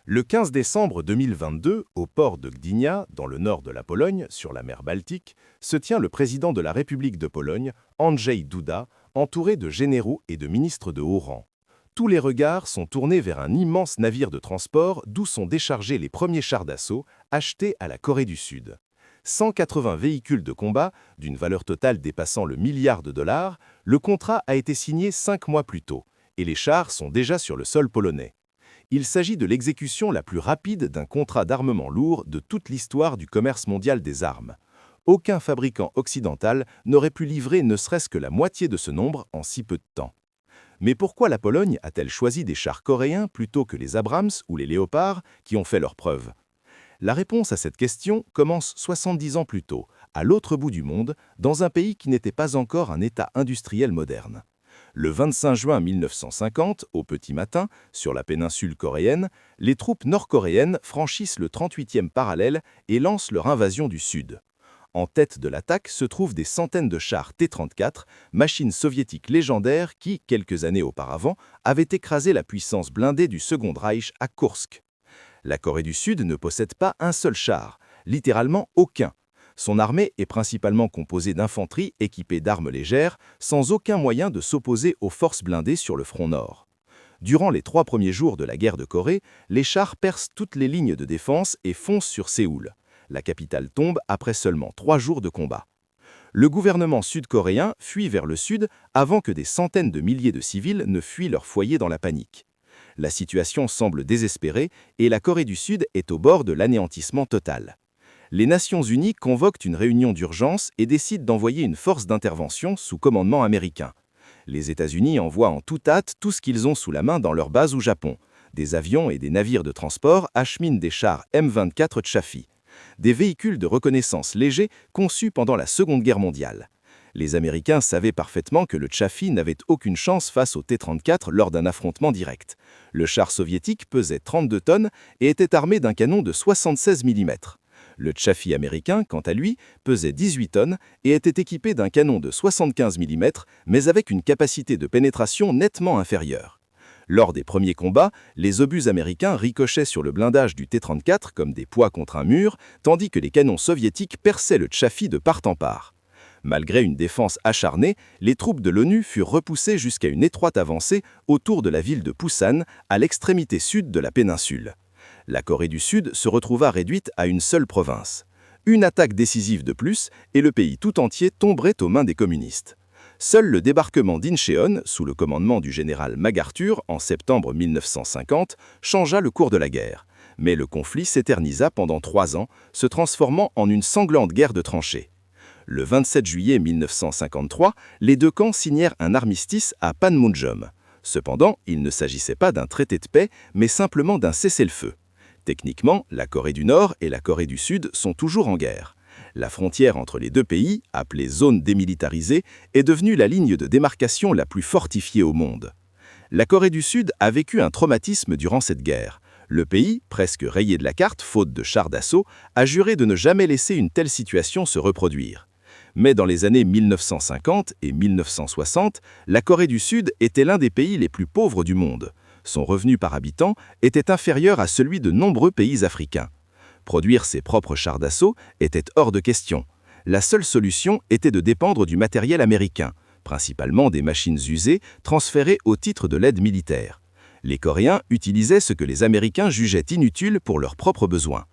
Le 15 décembre 2022, au port de Gdynia, dans le nord de la Pologne, sur la mer Baltique, se tient le président de la République de Pologne, Andrzej Duda, entouré de généraux et de ministres de haut rang. Tous les regards sont tournés vers un immense navire de transport d'où sont déchargés les premiers chars d'assaut achetés à la Corée du Sud. 180 véhicules de combat, d'une valeur totale dépassant le milliard de dollars, le contrat a été signé 5 mois plus tôt, et les chars sont déjà sur le sol polonais. Il s'agit de l'exécution la plus rapide d'un contrat d'armement lourd de toute l'histoire du commerce mondial des armes. Aucun fabricant occidental n'aurait pu livrer ne serait-ce que la moitié de ce nombre en si peu de temps. Mais pourquoi la Pologne a-t-elle choisi des chars coréens plutôt que les Abrams ou les Léopards qui ont fait leurs preuves? La réponse à cette question commence 70 ans plus tôt, à l'autre bout du monde, dans un pays qui n'était pas encore un État industriel moderne. Le 25 juin 1950, au petit matin, sur la péninsule coréenne, les troupes nord-coréennes franchissent le 38e parallèle et lancent leur invasion du Sud. En tête de l'attaque se trouvent des centaines de chars T-34, machines soviétiques légendaires qui, quelques années auparavant, avaient écrasé la puissance blindée du Second Reich à Koursk. La Corée du Sud ne possède pas un seul char, littéralement aucun. Son armée est principalement composée d'infanterie équipée d'armes légères, sans aucun moyen de s'opposer aux forces blindées sur le front nord. Durant les 3 premiers jours de la guerre de Corée, les chars percent toutes les lignes de défense et foncent sur Séoul. La capitale tombe après seulement 3 jours de combat. Le gouvernement sud-coréen fuit vers le sud avant que des centaines de milliers de civils ne fuient leur foyer dans la panique. La situation semble désespérée et la Corée du Sud est au bord de l'anéantissement total. Les Nations Unies convoquent une réunion d'urgence et décident d'envoyer une force d'intervention sous commandement américain. Les États-Unis envoient en toute hâte tout ce qu'ils ont sous la main dans leur base au Japon. Des avions et des navires de transport acheminent des chars M24 Chaffee, des véhicules de reconnaissance légers conçus pendant la Seconde Guerre mondiale. Les Américains savaient parfaitement que le Chaffee n'avait aucune chance face au T-34 lors d'un affrontement direct. Le char soviétique pesait 32 tonnes et était armé d'un canon de 76 mm. Le Chaffee américain, quant à lui, pesait 18 tonnes et était équipé d'un canon de 75 mm, mais avec une capacité de pénétration nettement inférieure. Lors des premiers combats, les obus américains ricochaient sur le blindage du T-34 comme des poids contre un mur, tandis que les canons soviétiques perçaient le Chaffee de part en part. Malgré une défense acharnée, les troupes de l'ONU furent repoussées jusqu'à une étroite avancée autour de la ville de Pusan, à l'extrémité sud de la péninsule. La Corée du Sud se retrouva réduite à une seule province. Une attaque décisive de plus, et le pays tout entier tomberait aux mains des communistes. Seul le débarquement d'Incheon, sous le commandement du général MacArthur, en septembre 1950, changea le cours de la guerre. Mais le conflit s'éternisa pendant 3 ans, se transformant en une sanglante guerre de tranchées. Le 27 juillet 1953, les deux camps signèrent un armistice à Panmunjom. Cependant, il ne s'agissait pas d'un traité de paix, mais simplement d'un cessez-le-feu. Techniquement, la Corée du Nord et la Corée du Sud sont toujours en guerre. La frontière entre les deux pays, appelée zone démilitarisée, est devenue la ligne de démarcation la plus fortifiée au monde. La Corée du Sud a vécu un traumatisme durant cette guerre. Le pays, presque rayé de la carte faute de chars d'assaut, a juré de ne jamais laisser une telle situation se reproduire. Mais dans les années 1950 et 1960, la Corée du Sud était l'un des pays les plus pauvres du monde. Son revenu par habitant était inférieur à celui de nombreux pays africains. Produire ses propres chars d'assaut était hors de question. La seule solution était de dépendre du matériel américain, principalement des machines usées transférées au titre de l'aide militaire. Les Coréens utilisaient ce que les Américains jugeaient inutile pour leurs propres besoins.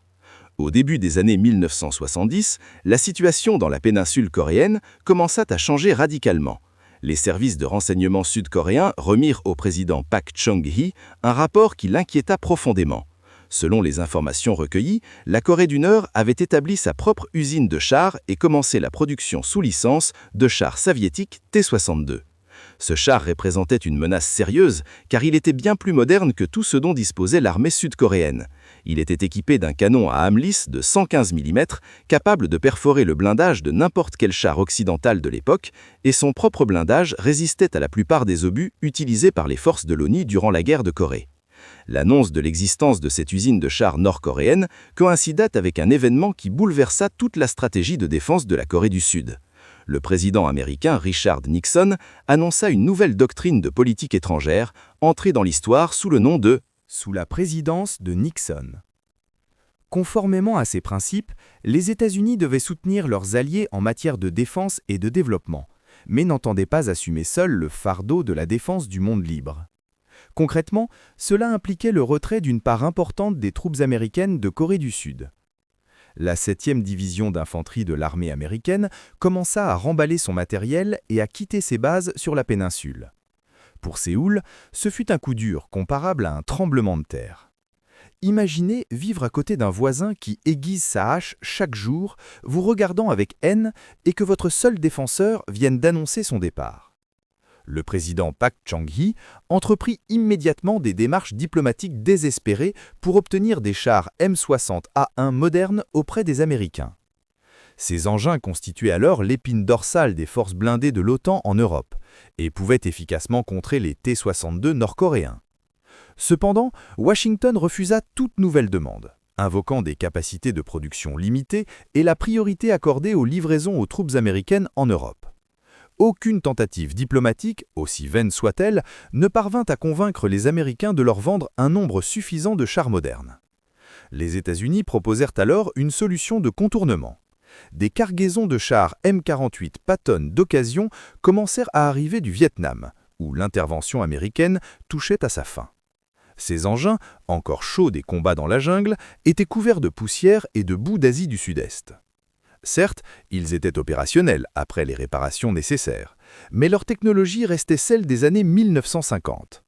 Au début des années 1970, la situation dans la péninsule coréenne commença à changer radicalement. Les services de renseignement sud-coréens remirent au président Park Chung-hee un rapport qui l'inquiéta profondément. Selon les informations recueillies, la Corée du Nord avait établi sa propre usine de chars et commencé la production sous licence de chars soviétiques T-62. Ce char représentait une menace sérieuse car il était bien plus moderne que tout ce dont disposait l'armée sud-coréenne. Il était équipé d'un canon à âme lisse de 115 mm, capable de perforer le blindage de n'importe quel char occidental de l'époque, et son propre blindage résistait à la plupart des obus utilisés par les forces de l'ONU durant la guerre de Corée. L'annonce de l'existence de cette usine de chars nord-coréenne coïncida avec un événement qui bouleversa toute la stratégie de défense de la Corée du Sud. Le président américain Richard Nixon annonça une nouvelle doctrine de politique étrangère, entrée dans l'histoire sous le nom de sous la présidence de Nixon. Conformément à ces principes, les États-Unis devaient soutenir leurs alliés en matière de défense et de développement, mais n'entendaient pas assumer seuls le fardeau de la défense du monde libre. Concrètement, cela impliquait le retrait d'une part importante des troupes américaines de Corée du Sud. La 7e division d'infanterie de l'armée américaine commença à remballer son matériel et à quitter ses bases sur la péninsule. Pour Séoul, ce fut un coup dur comparable à un tremblement de terre. Imaginez vivre à côté d'un voisin qui aiguise sa hache chaque jour, vous regardant avec haine et que votre seul défenseur vienne d'annoncer son départ. Le président Park Chung-hee entreprit immédiatement des démarches diplomatiques désespérées pour obtenir des chars M60A1 modernes auprès des Américains. Ces engins constituaient alors l'épine dorsale des forces blindées de l'OTAN en Europe et pouvaient efficacement contrer les T-62 nord-coréens. Cependant, Washington refusa toute nouvelle demande, invoquant des capacités de production limitées et la priorité accordée aux livraisons aux troupes américaines en Europe. Aucune tentative diplomatique, aussi vaine soit-elle, ne parvint à convaincre les Américains de leur vendre un nombre suffisant de chars modernes. Les États-Unis proposèrent alors une solution de contournement. Des cargaisons de chars M48 Patton d'occasion commencèrent à arriver du Vietnam, où l'intervention américaine touchait à sa fin. Ces engins, encore chauds des combats dans la jungle, étaient couverts de poussière et de boue d'Asie du Sud-Est. Certes, ils étaient opérationnels après les réparations nécessaires, mais leur technologie restait celle des années 1950.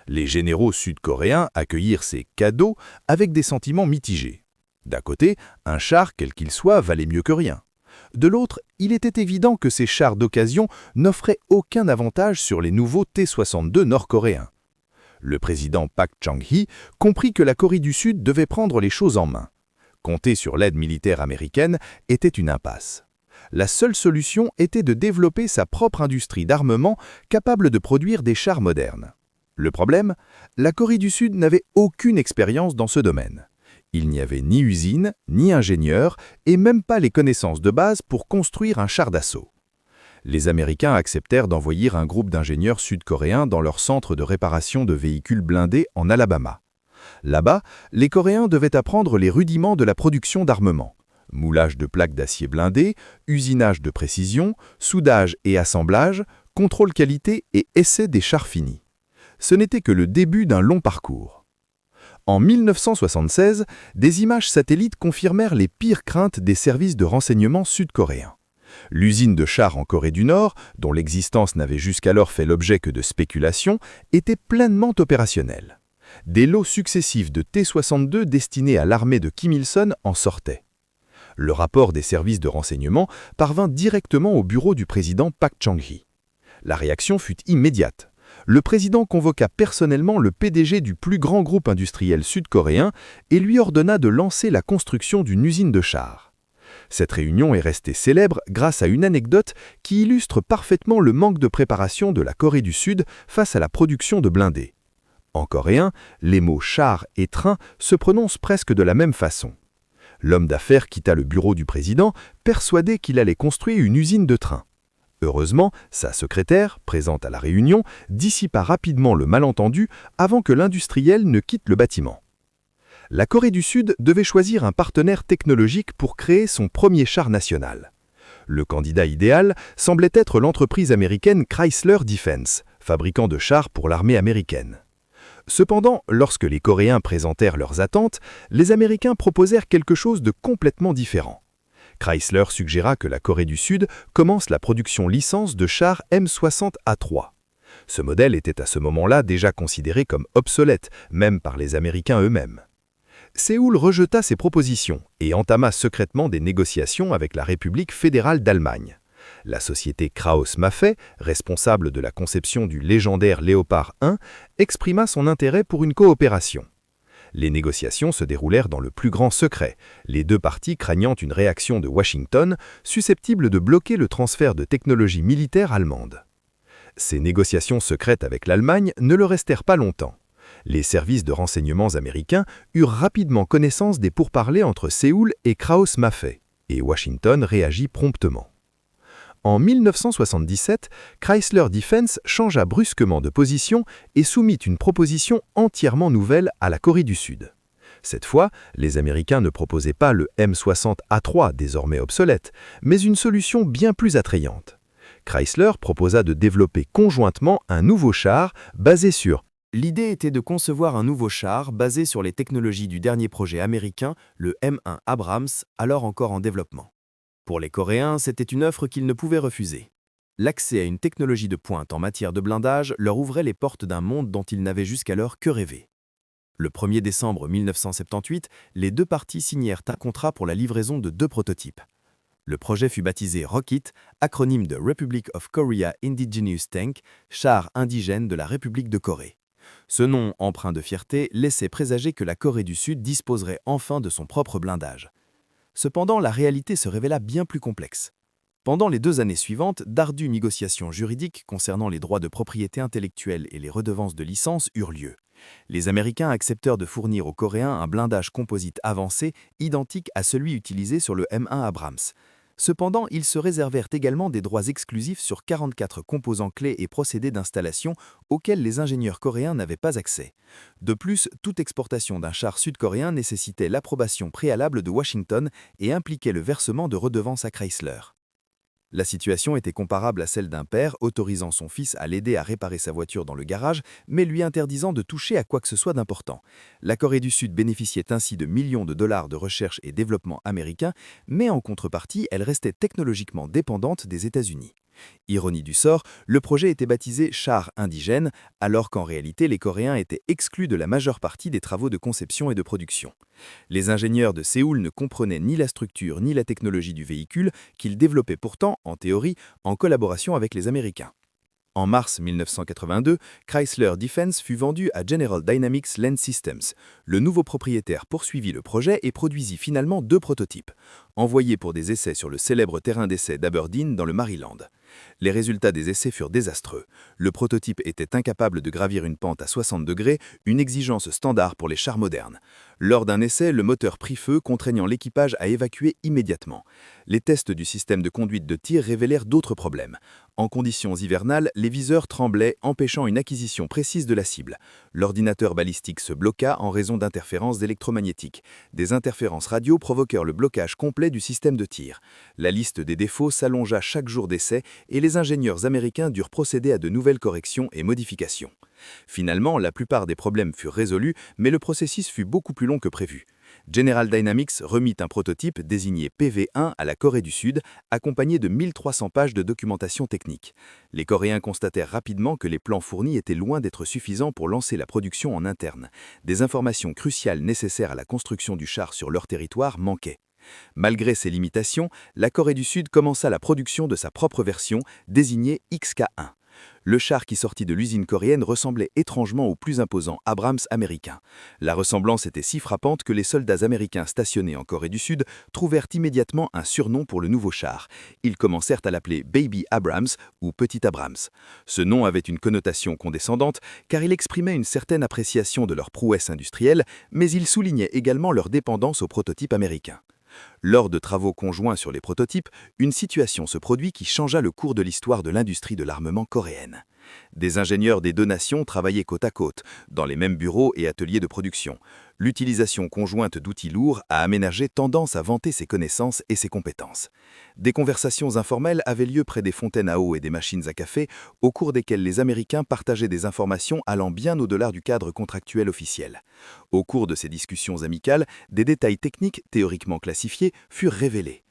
Les généraux sud-coréens accueillirent ces cadeaux avec des sentiments mitigés. D'un côté, un char, quel qu'il soit, valait mieux que rien. De l'autre, il était évident que ces chars d'occasion n'offraient aucun avantage sur les nouveaux T-62 nord-coréens. Le président Park Chung-hee comprit que la Corée du Sud devait prendre les choses en main. Compter sur l'aide militaire américaine était une impasse. La seule solution était de développer sa propre industrie d'armement capable de produire des chars modernes. Le problème, la Corée du Sud n'avait aucune expérience dans ce domaine. Il n'y avait ni usine, ni ingénieur, et même pas les connaissances de base pour construire un char d'assaut. Les Américains acceptèrent d'envoyer un groupe d'ingénieurs sud-coréens dans leur centre de réparation de véhicules blindés en Alabama. Là-bas, les Coréens devaient apprendre les rudiments de la production d'armement. Moulage de plaques d'acier blindées, usinage de précision, soudage et assemblage, contrôle qualité et essai des chars finis. Ce n'était que le début d'un long parcours. En 1976, des images satellites confirmèrent les pires craintes des services de renseignement sud-coréens. L'usine de chars en Corée du Nord, dont l'existence n'avait jusqu'alors fait l'objet que de spéculations, était pleinement opérationnelle. Des lots successifs de T-62 destinés à l'armée de Kim Il-sung en sortaient. Le rapport des services de renseignement parvint directement au bureau du président Park Chung-hee. La réaction fut immédiate. Le président convoqua personnellement le PDG du plus grand groupe industriel sud-coréen et lui ordonna de lancer la construction d'une usine de chars. Cette réunion est restée célèbre grâce à une anecdote qui illustre parfaitement le manque de préparation de la Corée du Sud face à la production de blindés. En coréen, les mots char et train se prononcent presque de la même façon. L'homme d'affaires quitta le bureau du président, persuadé qu'il allait construire une usine de trains. Heureusement, sa secrétaire, présente à la réunion, dissipa rapidement le malentendu avant que l'industriel ne quitte le bâtiment. La Corée du Sud devait choisir un partenaire technologique pour créer son premier char national. Le candidat idéal semblait être l'entreprise américaine Chrysler Defense, fabricant de chars pour l'armée américaine. Cependant, lorsque les Coréens présentèrent leurs attentes, les Américains proposèrent quelque chose de complètement différent. Chrysler suggéra que la Corée du Sud commence la production licence de chars M60A3. Ce modèle était à ce moment-là déjà considéré comme obsolète, même par les Américains eux-mêmes. Séoul rejeta ces propositions et entama secrètement des négociations avec la République fédérale d'Allemagne. La société Krauss-Maffei, responsable de la conception du légendaire Léopard 1, exprima son intérêt pour une coopération. Les négociations se déroulèrent dans le plus grand secret, les deux parties craignant une réaction de Washington susceptible de bloquer le transfert de technologies militaires allemandes. Ces négociations secrètes avec l'Allemagne ne le restèrent pas longtemps. Les services de renseignements américains eurent rapidement connaissance des pourparlers entre Séoul et Krauss-Maffei, et Washington réagit promptement. En 1977, Chrysler Defense changea brusquement de position et soumit une proposition entièrement nouvelle à la Corée du Sud. Cette fois, les Américains ne proposaient pas le M60A3, désormais obsolète, mais une solution bien plus attrayante. Chrysler proposa de développer conjointement un nouveau char basé sur. L'idée était de concevoir un nouveau char basé sur les technologies du dernier projet américain, le M1 Abrams, alors encore en développement. Pour les Coréens, c'était une offre qu'ils ne pouvaient refuser. L'accès à une technologie de pointe en matière de blindage leur ouvrait les portes d'un monde dont ils n'avaient jusqu'alors que rêvé. Le 1er décembre 1978, les deux parties signèrent un contrat pour la livraison de 2 prototypes. Le projet fut baptisé Rocket, acronyme de Republic of Korea Indigenous Tank, char indigène de la République de Corée. Ce nom, empreint de fierté, laissait présager que la Corée du Sud disposerait enfin de son propre blindage. Cependant, la réalité se révéla bien plus complexe. Pendant les 2 années suivantes, d'ardues négociations juridiques concernant les droits de propriété intellectuelle et les redevances de licence eurent lieu. Les Américains acceptèrent de fournir aux Coréens un blindage composite avancé, identique à celui utilisé sur le M1 Abrams. Cependant, ils se réservèrent également des droits exclusifs sur 44 composants clés et procédés d'installation auxquels les ingénieurs coréens n'avaient pas accès. De plus, toute exportation d'un char sud-coréen nécessitait l'approbation préalable de Washington et impliquait le versement de redevances à Chrysler. La situation était comparable à celle d'un père autorisant son fils à l'aider à réparer sa voiture dans le garage, mais lui interdisant de toucher à quoi que ce soit d'important. La Corée du Sud bénéficiait ainsi de millions de dollars de recherche et développement américains, mais en contrepartie, elle restait technologiquement dépendante des États-Unis. Ironie du sort, le projet était baptisé char indigène, alors qu'en réalité les Coréens étaient exclus de la majeure partie des travaux de conception et de production. Les ingénieurs de Séoul ne comprenaient ni la structure ni la technologie du véhicule, qu'ils développaient pourtant, en théorie, en collaboration avec les Américains. En mars 1982, Chrysler Defense fut vendu à General Dynamics Land Systems. Le nouveau propriétaire poursuivit le projet et produisit finalement 2 prototypes, envoyés pour des essais sur le célèbre terrain d'essai d'Aberdeen dans le Maryland. Les résultats des essais furent désastreux. Le prototype était incapable de gravir une pente à 60 degrés, une exigence standard pour les chars modernes. Lors d'un essai, le moteur prit feu, contraignant l'équipage à évacuer immédiatement. Les tests du système de conduite de tir révélèrent d'autres problèmes. En conditions hivernales, les viseurs tremblaient, empêchant une acquisition précise de la cible. L'ordinateur balistique se bloqua en raison d'interférences électromagnétiques. Des interférences radio provoquèrent le blocage complet du système de tir. La liste des défauts s'allongea chaque jour d'essai et les ingénieurs américains durent procéder à de nouvelles corrections et modifications. Finalement, la plupart des problèmes furent résolus, mais le processus fut beaucoup plus long que prévu. General Dynamics remit un prototype désigné PV1 à la Corée du Sud, accompagné de 1300 pages de documentation technique. Les Coréens constatèrent rapidement que les plans fournis étaient loin d'être suffisants pour lancer la production en interne. Des informations cruciales nécessaires à la construction du char sur leur territoire manquaient. Malgré ces limitations, la Corée du Sud commença la production de sa propre version, désignée XK1. Le char qui sortit de l'usine coréenne ressemblait étrangement au plus imposant Abrams américain. La ressemblance était si frappante que les soldats américains stationnés en Corée du Sud trouvèrent immédiatement un surnom pour le nouveau char. Ils commencèrent à l'appeler Baby Abrams ou Petit Abrams. Ce nom avait une connotation condescendante car il exprimait une certaine appréciation de leur prouesse industrielle, mais il soulignait également leur dépendance aux prototypes américains. Lors de travaux conjoints sur les prototypes, une situation se produit qui changea le cours de l'histoire de l'industrie de l'armement coréenne. Des ingénieurs des 2 nations travaillaient côte à côte, dans les mêmes bureaux et ateliers de production. L'utilisation conjointe d'outils lourds a aménagé tendance à vanter ses connaissances et ses compétences. Des conversations informelles avaient lieu près des fontaines à eau et des machines à café, au cours desquelles les Américains partageaient des informations allant bien au-delà du cadre contractuel officiel. Au cours de ces discussions amicales, des détails techniques théoriquement classifiés furent révélés.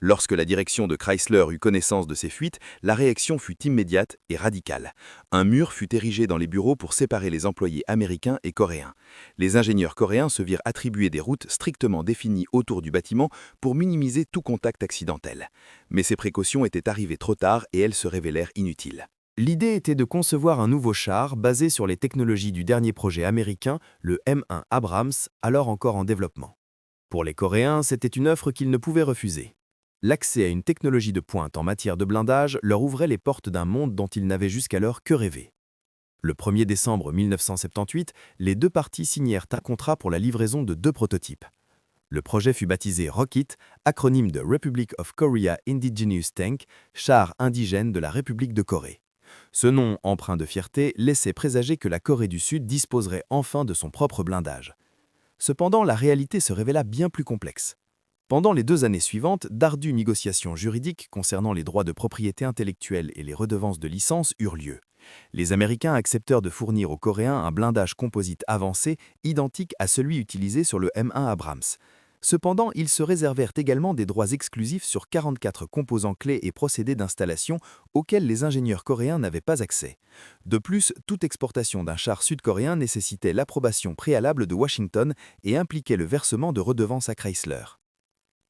Lorsque la direction de Chrysler eut connaissance de ces fuites, la réaction fut immédiate et radicale. Un mur fut érigé dans les bureaux pour séparer les employés américains et coréens. Les ingénieurs coréens se virent attribuer des routes strictement définies autour du bâtiment pour minimiser tout contact accidentel. Mais ces précautions étaient arrivées trop tard et elles se révélèrent inutiles. L'idée était de concevoir un nouveau char basé sur les technologies du dernier projet américain, le M1 Abrams, alors encore en développement. Pour les Coréens, c'était une offre qu'ils ne pouvaient refuser. L'accès à une technologie de pointe en matière de blindage leur ouvrait les portes d'un monde dont ils n'avaient jusqu'alors que rêvé. Le 1er décembre 1978, les deux parties signèrent un contrat pour la livraison de 2 prototypes. Le projet fut baptisé Rocket, acronyme de Republic of Korea Indigenous Tank, char indigène de la République de Corée. Ce nom, empreint de fierté, laissait présager que la Corée du Sud disposerait enfin de son propre blindage. Cependant, la réalité se révéla bien plus complexe. Pendant les 2 années suivantes, d'ardues négociations juridiques concernant les droits de propriété intellectuelle et les redevances de licence eurent lieu. Les Américains acceptèrent de fournir aux Coréens un blindage composite avancé, identique à celui utilisé sur le M1 Abrams. Cependant, ils se réservèrent également des droits exclusifs sur 44 composants clés et procédés d'installation auxquels les ingénieurs coréens n'avaient pas accès. De plus, toute exportation d'un char sud-coréen nécessitait l'approbation préalable de Washington et impliquait le versement de redevances à Chrysler.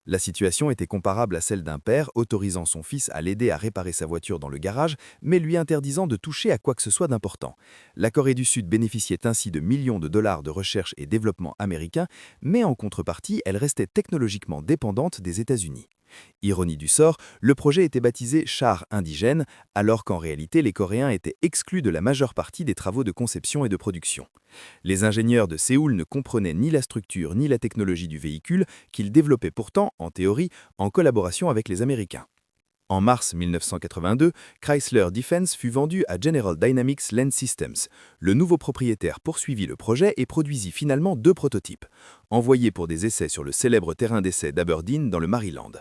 La situation était comparable à celle d'un père autorisant son fils à l'aider à réparer sa voiture dans le garage, mais lui interdisant de toucher à quoi que ce soit d'important. La Corée du Sud bénéficiait ainsi de millions de dollars de recherche et développement américains, mais en contrepartie, elle restait technologiquement dépendante des États-Unis. Ironie du sort, le projet était baptisé char indigène, alors qu'en réalité les Coréens étaient exclus de la majeure partie des travaux de conception et de production. Les ingénieurs de Séoul ne comprenaient ni la structure ni la technologie du véhicule, qu'ils développaient pourtant, en théorie, en collaboration avec les Américains. En mars 1982, Chrysler Defense fut vendu à General Dynamics Land Systems. Le nouveau propriétaire poursuivit le projet et produisit finalement 2 prototypes, envoyés pour des essais sur le célèbre terrain d'essai d'Aberdeen dans le Maryland.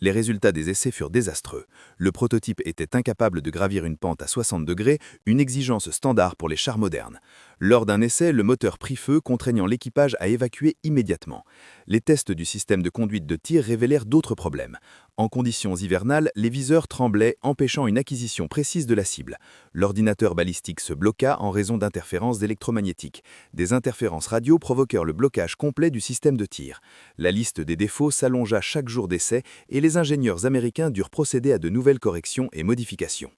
Les résultats des essais furent désastreux. Le prototype était incapable de gravir une pente à 60 degrés, une exigence standard pour les chars modernes. Lors d'un essai, le moteur prit feu, contraignant l'équipage à évacuer immédiatement. Les tests du système de conduite de tir révélèrent d'autres problèmes. En conditions hivernales, les viseurs tremblaient, empêchant une acquisition précise de la cible. L'ordinateur balistique se bloqua en raison d'interférences électromagnétiques. Des interférences radio provoquèrent le blocage complet du système de tir. La liste des défauts s'allongea chaque jour d'essai et les ingénieurs américains durent procéder à de nouvelles corrections et modifications.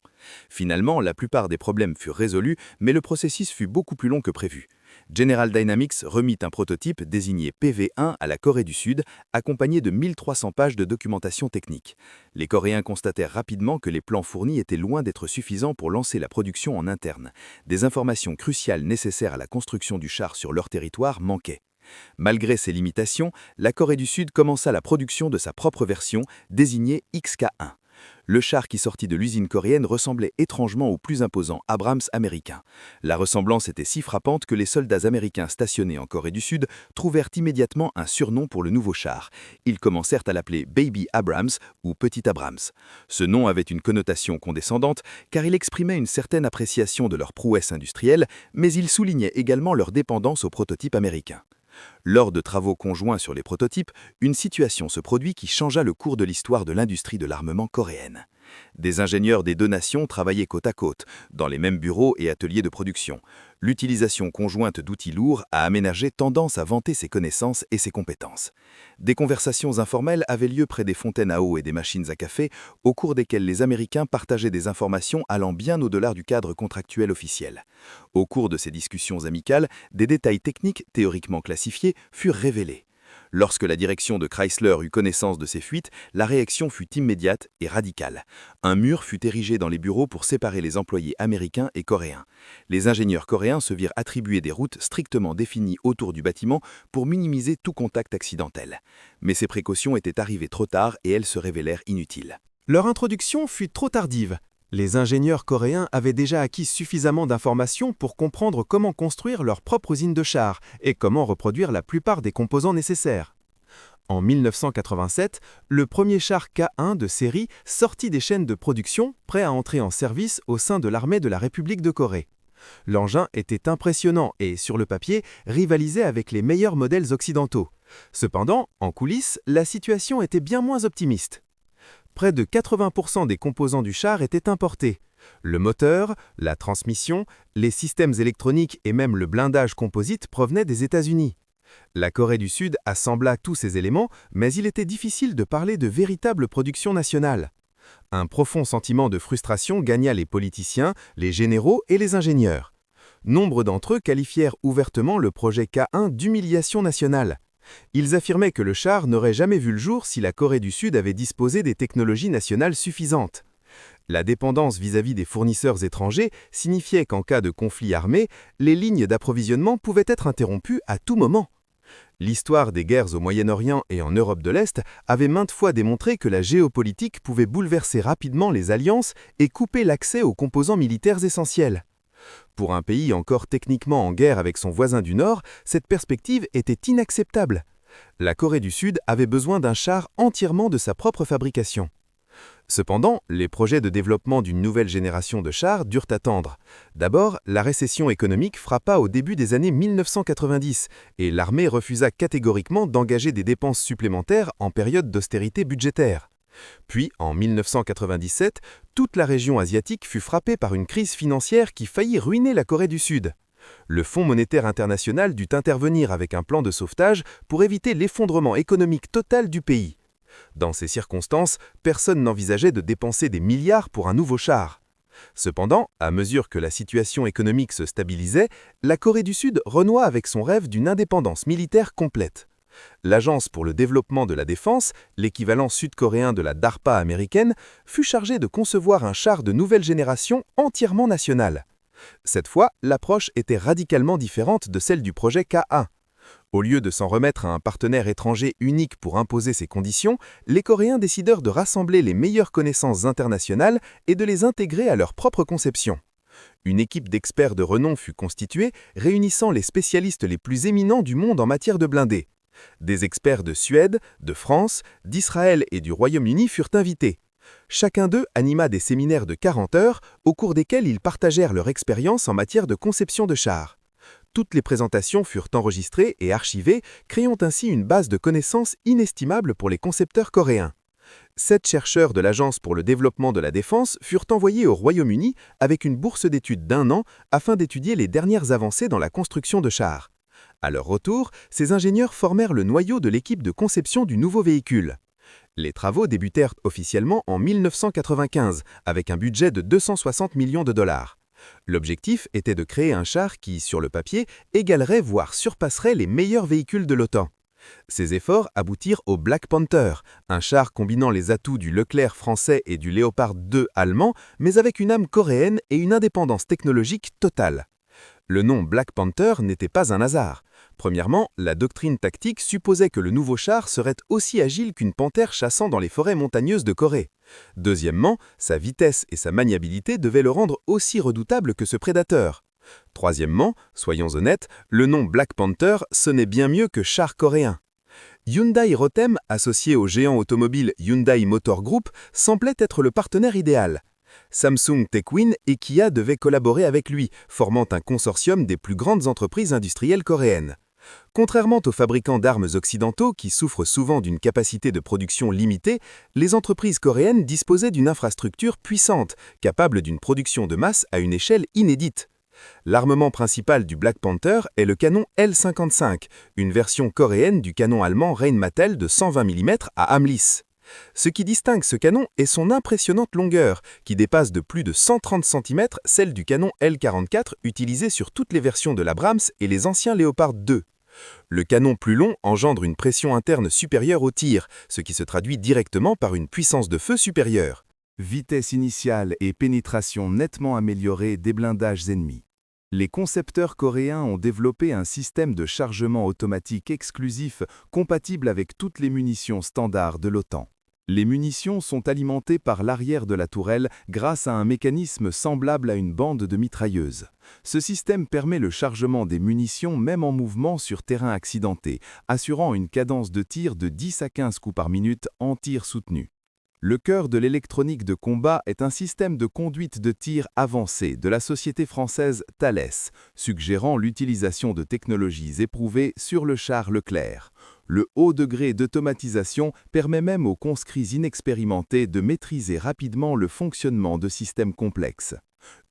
Finalement, la plupart des problèmes furent résolus, mais le processus fut beaucoup plus long que prévu. General Dynamics remit un prototype désigné PV1 à la Corée du Sud, accompagné de 1300 pages de documentation technique. Les Coréens constatèrent rapidement que les plans fournis étaient loin d'être suffisants pour lancer la production en interne. Des informations cruciales nécessaires à la construction du char sur leur territoire manquaient. Malgré ces limitations, la Corée du Sud commença la production de sa propre version, désignée XK1. Le char qui sortit de l'usine coréenne ressemblait étrangement au plus imposant Abrams américain. La ressemblance était si frappante que les soldats américains stationnés en Corée du Sud trouvèrent immédiatement un surnom pour le nouveau char. Ils commencèrent à l'appeler Baby Abrams ou Petit Abrams. Ce nom avait une connotation condescendante car il exprimait une certaine appréciation de leur prouesse industrielle, mais il soulignait également leur dépendance aux prototypes américains. Lors de travaux conjoints sur les prototypes, une situation se produit qui changea le cours de l'histoire de l'industrie de l'armement coréenne. Des ingénieurs des 2 nations travaillaient côte à côte, dans les mêmes bureaux et ateliers de production. L'utilisation conjointe d'outils lourds a aménagé tendance à vanter ses connaissances et ses compétences. Des conversations informelles avaient lieu près des fontaines à eau et des machines à café, au cours desquelles les Américains partageaient des informations allant bien au-delà du cadre contractuel officiel. Au cours de ces discussions amicales, des détails techniques théoriquement classifiés furent révélés. Lorsque la direction de Chrysler eut connaissance de ces fuites, la réaction fut immédiate et radicale. Un mur fut érigé dans les bureaux pour séparer les employés américains et coréens. Les ingénieurs coréens se virent attribuer des routes strictement définies autour du bâtiment pour minimiser tout contact accidentel. Mais ces précautions étaient arrivées trop tard et elles se révélèrent inutiles. Leur introduction fut trop tardive. Les ingénieurs coréens avaient déjà acquis suffisamment d'informations pour comprendre comment construire leur propre usine de chars et comment reproduire la plupart des composants nécessaires. En 1987, le premier char K1 de série sortit des chaînes de production, prêt à entrer en service au sein de l'armée de la République de Corée. L'engin était impressionnant et, sur le papier, rivalisait avec les meilleurs modèles occidentaux. Cependant, en coulisses, la situation était bien moins optimiste. Près de 80% des composants du char étaient importés. Le moteur, la transmission, les systèmes électroniques et même le blindage composite provenaient des États-Unis. La Corée du Sud assembla tous ces éléments, mais il était difficile de parler de véritable production nationale. Un profond sentiment de frustration gagna les politiciens, les généraux et les ingénieurs. Nombre d'entre eux qualifièrent ouvertement le projet K1 d'humiliation nationale. Ils affirmaient que le char n'aurait jamais vu le jour si la Corée du Sud avait disposé des technologies nationales suffisantes. La dépendance vis-à-vis des fournisseurs étrangers signifiait qu'en cas de conflit armé, les lignes d'approvisionnement pouvaient être interrompues à tout moment. L'histoire des guerres au Moyen-Orient et en Europe de l'Est avait maintes fois démontré que la géopolitique pouvait bouleverser rapidement les alliances et couper l'accès aux composants militaires essentiels. Pour un pays encore techniquement en guerre avec son voisin du Nord, cette perspective était inacceptable. La Corée du Sud avait besoin d'un char entièrement de sa propre fabrication. Cependant, les projets de développement d'une nouvelle génération de chars durent attendre. D'abord, la récession économique frappa au début des années 1990 et l'armée refusa catégoriquement d'engager des dépenses supplémentaires en période d'austérité budgétaire. Puis, en 1997, toute la région asiatique fut frappée par une crise financière qui faillit ruiner la Corée du Sud. Le Fonds monétaire international dut intervenir avec un plan de sauvetage pour éviter l'effondrement économique total du pays. Dans ces circonstances, personne n'envisageait de dépenser des milliards pour un nouveau char. Cependant, à mesure que la situation économique se stabilisait, la Corée du Sud renoua avec son rêve d'une indépendance militaire complète. L'Agence pour le développement de la défense, l'équivalent sud-coréen de la DARPA américaine, fut chargée de concevoir un char de nouvelle génération entièrement national. Cette fois, l'approche était radicalement différente de celle du projet K1. Au lieu de s'en remettre à un partenaire étranger unique pour imposer ses conditions, les Coréens décidèrent de rassembler les meilleures connaissances internationales et de les intégrer à leur propre conception. Une équipe d'experts de renom fut constituée, réunissant les spécialistes les plus éminents du monde en matière de blindés. Des experts de Suède, de France, d'Israël et du Royaume-Uni furent invités. Chacun d'eux anima des séminaires de 40 heures, au cours desquels ils partagèrent leur expérience en matière de conception de chars. Toutes les présentations furent enregistrées et archivées, créant ainsi une base de connaissances inestimable pour les concepteurs coréens. 7 chercheurs de l'Agence pour le développement de la défense furent envoyés au Royaume-Uni avec une bourse d'études d'1 an afin d'étudier les dernières avancées dans la construction de chars. À leur retour, ces ingénieurs formèrent le noyau de l'équipe de conception du nouveau véhicule. Les travaux débutèrent officiellement en 1995 avec un budget de 260 millions de dollars. L'objectif était de créer un char qui, sur le papier, égalerait voire surpasserait les meilleurs véhicules de l'OTAN. Ces efforts aboutirent au Black Panther, un char combinant les atouts du Leclerc français et du Léopard 2 allemand, mais avec une âme coréenne et une indépendance technologique totale. Le nom Black Panther n'était pas un hasard. Premièrement, la doctrine tactique supposait que le nouveau char serait aussi agile qu'une panthère chassant dans les forêts montagneuses de Corée. Deuxièmement, sa vitesse et sa maniabilité devaient le rendre aussi redoutable que ce prédateur. Troisièmement, soyons honnêtes, le nom Black Panther sonnait bien mieux que char coréen. Hyundai Rotem, associé au géant automobile Hyundai Motor Group, semblait être le partenaire idéal. Samsung Techwin et Kia devaient collaborer avec lui, formant un consortium des plus grandes entreprises industrielles coréennes. Contrairement aux fabricants d'armes occidentaux qui souffrent souvent d'une capacité de production limitée, les entreprises coréennes disposaient d'une infrastructure puissante, capable d'une production de masse à une échelle inédite. L'armement principal du Black Panther est le canon L-55, une version coréenne du canon allemand Rheinmetall de 120 mm à âme lisse. Ce qui distingue ce canon est son impressionnante longueur, qui dépasse de plus de 130 cm celle du canon L-44 utilisé sur toutes les versions de l'Abrams et les anciens Léopard 2. Le canon plus long engendre une pression interne supérieure au tir, ce qui se traduit directement par une puissance de feu supérieure. Vitesse initiale et pénétration nettement améliorée des blindages ennemis. Les concepteurs coréens ont développé un système de chargement automatique exclusif compatible avec toutes les munitions standards de l'OTAN. Les munitions sont alimentées par l'arrière de la tourelle grâce à un mécanisme semblable à une bande de mitrailleuse. Ce système permet le chargement des munitions même en mouvement sur terrain accidenté, assurant une cadence de tir de 10 à 15 coups par minute en tir soutenu. Le cœur de l'électronique de combat est un système de conduite de tir avancé de la société française Thales, suggérant l'utilisation de technologies éprouvées sur le char Leclerc. Le haut degré d'automatisation permet même aux conscrits inexpérimentés de maîtriser rapidement le fonctionnement de systèmes complexes.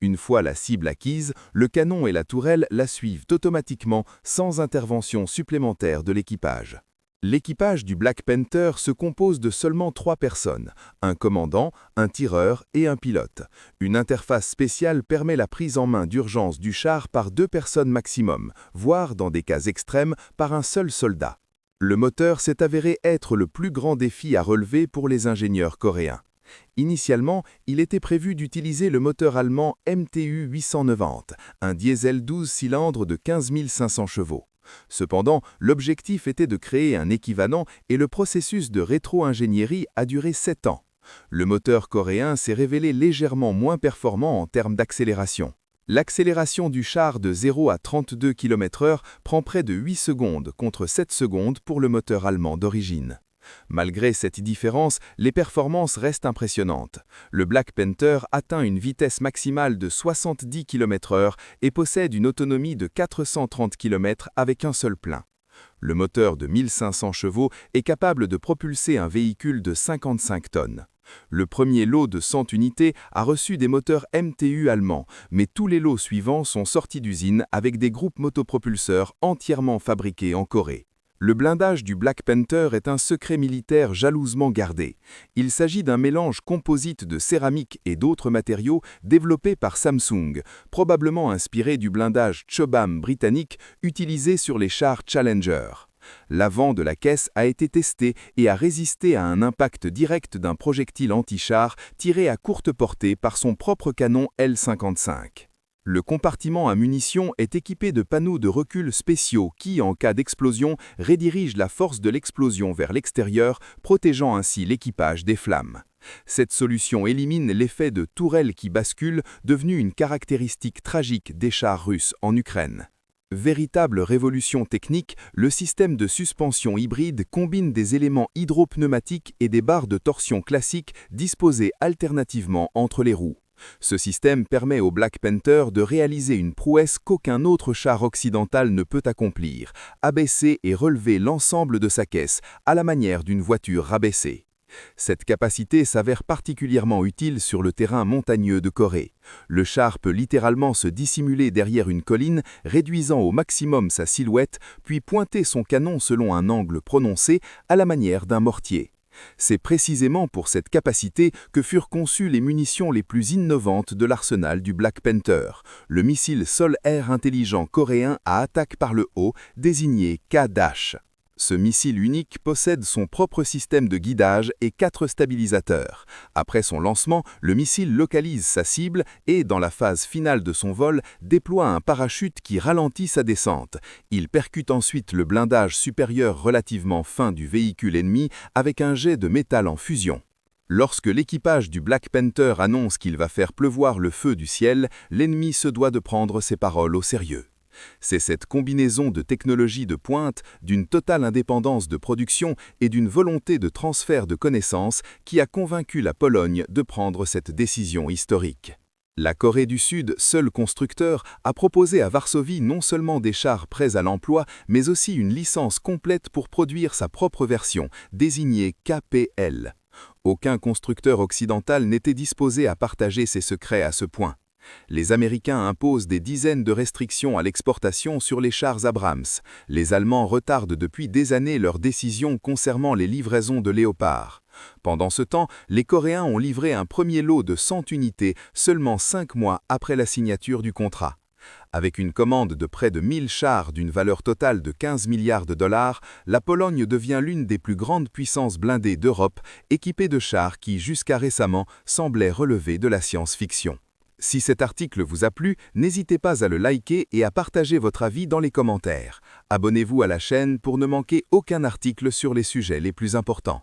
Une fois la cible acquise, le canon et la tourelle la suivent automatiquement sans intervention supplémentaire de l'équipage. L'équipage du Black Panther se compose de seulement 3 personnes, un commandant, un tireur et un pilote. Une interface spéciale permet la prise en main d'urgence du char par 2 personnes maximum, voire dans des cas extrêmes par un seul soldat. Le moteur s'est avéré être le plus grand défi à relever pour les ingénieurs coréens. Initialement, il était prévu d'utiliser le moteur allemand MTU 890, un diesel 12 cylindres de 15 500 chevaux. Cependant, l'objectif était de créer un équivalent et le processus de rétro-ingénierie a duré 7 ans. Le moteur coréen s'est révélé légèrement moins performant en termes d'accélération. L'accélération du char de 0 à 32 km/h prend près de 8 secondes contre 7 secondes pour le moteur allemand d'origine. Malgré cette différence, les performances restent impressionnantes. Le Black Panther atteint une vitesse maximale de 70 km/h et possède une autonomie de 430 km avec un seul plein. Le moteur de 1500 chevaux est capable de propulser un véhicule de 55 tonnes. Le premier lot de 100 unités a reçu des moteurs MTU allemands, mais tous les lots suivants sont sortis d'usine avec des groupes motopropulseurs entièrement fabriqués en Corée. Le blindage du Black Panther est un secret militaire jalousement gardé. Il s'agit d'un mélange composite de céramique et d'autres matériaux développé par Samsung, probablement inspiré du blindage Chobham britannique utilisé sur les chars Challenger. L'avant de la caisse a été testé et a résisté à un impact direct d'un projectile anti-char tiré à courte portée par son propre canon L-55. Le compartiment à munitions est équipé de panneaux de recul spéciaux qui, en cas d'explosion, redirigent la force de l'explosion vers l'extérieur, protégeant ainsi l'équipage des flammes. Cette solution élimine l'effet de tourelle qui bascule, devenu une caractéristique tragique des chars russes en Ukraine. Véritable révolution technique, le système de suspension hybride combine des éléments hydropneumatiques et des barres de torsion classiques disposées alternativement entre les roues. Ce système permet au Black Panther de réaliser une prouesse qu'aucun autre char occidental ne peut accomplir, abaisser et relever l'ensemble de sa caisse, à la manière d'une voiture rabaissée. Cette capacité s'avère particulièrement utile sur le terrain montagneux de Corée. Le char peut littéralement se dissimuler derrière une colline, réduisant au maximum sa silhouette, puis pointer son canon selon un angle prononcé, à la manière d'un mortier. C'est précisément pour cette capacité que furent conçues les munitions les plus innovantes de l'arsenal du Black Panther, le missile sol-air intelligent coréen à attaque par le haut, désigné K-Dash. Ce missile unique possède son propre système de guidage et 4 stabilisateurs. Après son lancement, le missile localise sa cible et, dans la phase finale de son vol, déploie un parachute qui ralentit sa descente. Il percute ensuite le blindage supérieur relativement fin du véhicule ennemi avec un jet de métal en fusion. Lorsque l'équipage du Black Panther annonce qu'il va faire pleuvoir le feu du ciel, l'ennemi se doit de prendre ses paroles au sérieux. C'est cette combinaison de technologies de pointe, d'une totale indépendance de production et d'une volonté de transfert de connaissances qui a convaincu la Pologne de prendre cette décision historique. La Corée du Sud, seul constructeur, a proposé à Varsovie non seulement des chars prêts à l'emploi, mais aussi une licence complète pour produire sa propre version, désignée KPL. Aucun constructeur occidental n'était disposé à partager ses secrets à ce point. Les Américains imposent des dizaines de restrictions à l'exportation sur les chars Abrams. Les Allemands retardent depuis des années leurs décisions concernant les livraisons de Léopard. Pendant ce temps, les Coréens ont livré un premier lot de 100 unités seulement 5 mois après la signature du contrat. Avec une commande de près de 1000 chars d'une valeur totale de 15 milliards de dollars, la Pologne devient l'une des plus grandes puissances blindées d'Europe, équipée de chars qui, jusqu'à récemment, semblaient relever de la science-fiction. Si cet article vous a plu, n'hésitez pas à le liker et à partager votre avis dans les commentaires. Abonnez-vous à la chaîne pour ne manquer aucun article sur les sujets les plus importants.